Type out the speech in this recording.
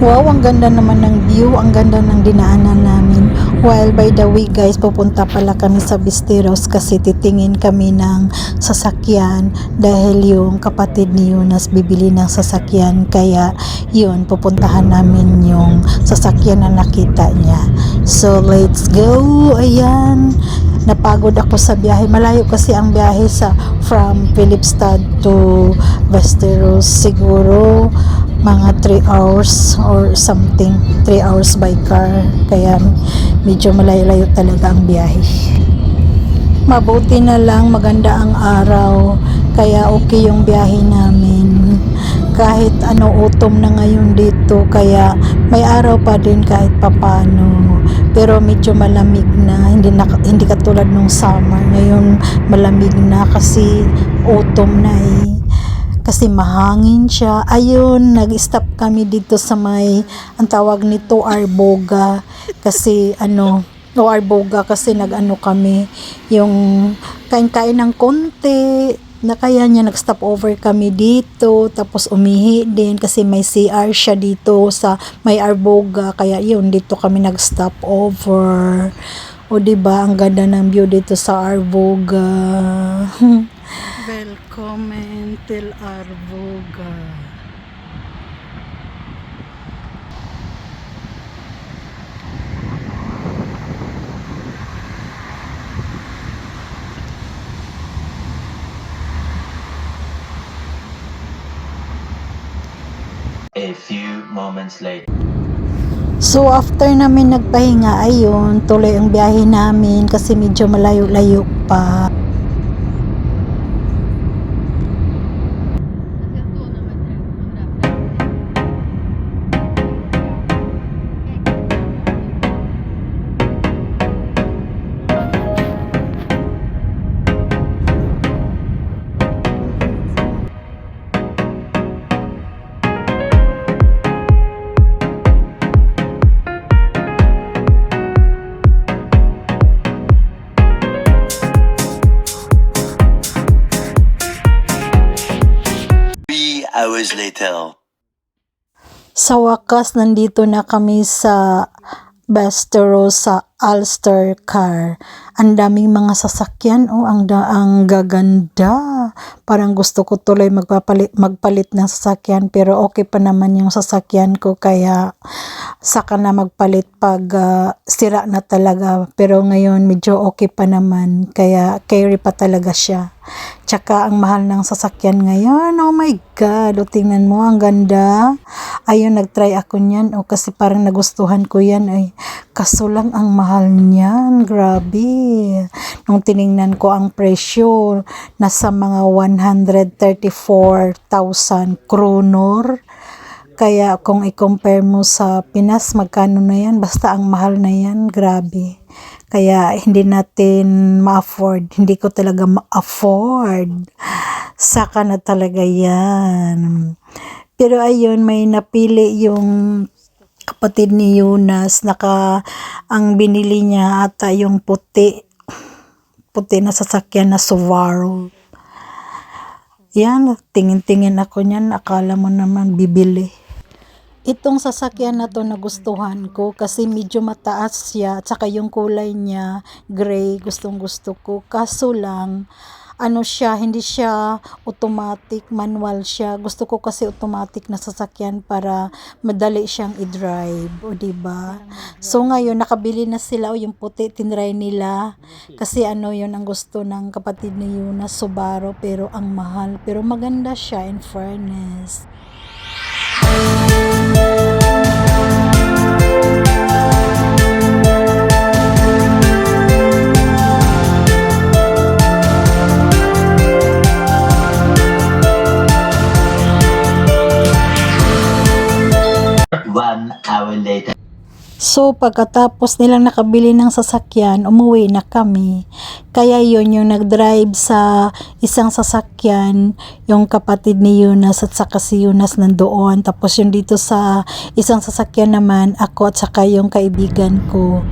Wow, ang ganda naman ng view, ang ganda ng dinaanan namin. While by the way guys, pupunta pala kami sa Bisteros kasi titingin kami ng sasakyan dahil yung kapatid ni Jonas bibili ng sasakyan. Kaya yun, pupuntahan namin yung sasakyan na nakita niya. So let's go! Ayan! Napagod ako sa biyahe. Malayo kasi ang biyahe from Philipsstad to Bisteros. Siguro mga 3 hours or something, 3 hours by car, kaya medyo malayo-layo talaga ang biyahe. Mabuti na lang maganda ang araw, kaya okay yung biyahe namin. Kahit utom na ngayon dito, kaya may araw pa din kahit papano, pero medyo malamig na, hindi katulad nung summer. Ngayon malamig na kasi autumn na kasi mahangin siya. Ayun, nag-stop kami dito sa may, ang tawag nito Arboga, kasi Arboga kasi kami, yung kain-kain ng konti, na kaya niya nag-stop over kami dito, tapos umihi din kasi may CR siya dito sa may Arboga, kaya yun, dito kami nag-stop over. O diba, ang ganda ng view dito sa Arboga. Welcome till Arboga. A few moments later. So after namin nagpahinga, ayun, tuloy ang biyahe namin kasi medyo malayo-layo pa. Hours later. Sa wakas, nandito na kami sa Bisteros sa Ulster Car. Ang daming mga sasakyan, ang gaganda. Parang gusto ko tuloy magpalit ng sasakyan, pero okay pa naman yung sasakyan ko, kaya saka na magpalit pag sira na talaga. Pero ngayon medyo okay pa naman, kaya carry pa talaga siya. Tsaka ang mahal ng sasakyan ngayon, oh my god, tingnan mo, ang ganda. Ayun, nagtry ako niyan, kasi parang nagustuhan ko yan, kaso lang ang mahal niyan, grabe. Nung tiningnan ko ang presyo, nasa mga 134,000 kronor. Kaya kung i-compare mo sa Pinas, magkano na yan? Basta ang mahal na yan, grabe. Kaya hindi natin ma-afford. Hindi ko talaga ma-afford. Saka na talaga yan. Pero ayun, may napili yung kapatid ni Jonas. Ang binili niya ata yung puti na sasakyan na Subaru. Yan, tingin-tingin ako niyan. Akala mo naman bibili. Itong sasakyan na to nagustuhan ko kasi medyo mataas siya, at saka yung kulay niya gray, gustong gusto ko. Kaso lang hindi siya automatic, manual siya. Gusto ko kasi automatic na sasakyan para madali siyang i-drive, o diba? So ngayon nakabili na sila, yung puti tinry nila kasi yun ang gusto ng kapatid ni Jonas, Subaru, pero ang mahal, pero maganda siya in fairness. One hour later. So pagkatapos nilang nakabili ng sasakyan, umuwi na kami. Kaya yun, yung nag-drive sa isang sasakyan, yung kapatid ni Jonas, at saka si Jonas nandoon. Tapos yung dito sa isang sasakyan naman, ako at saka yung kaibigan ko.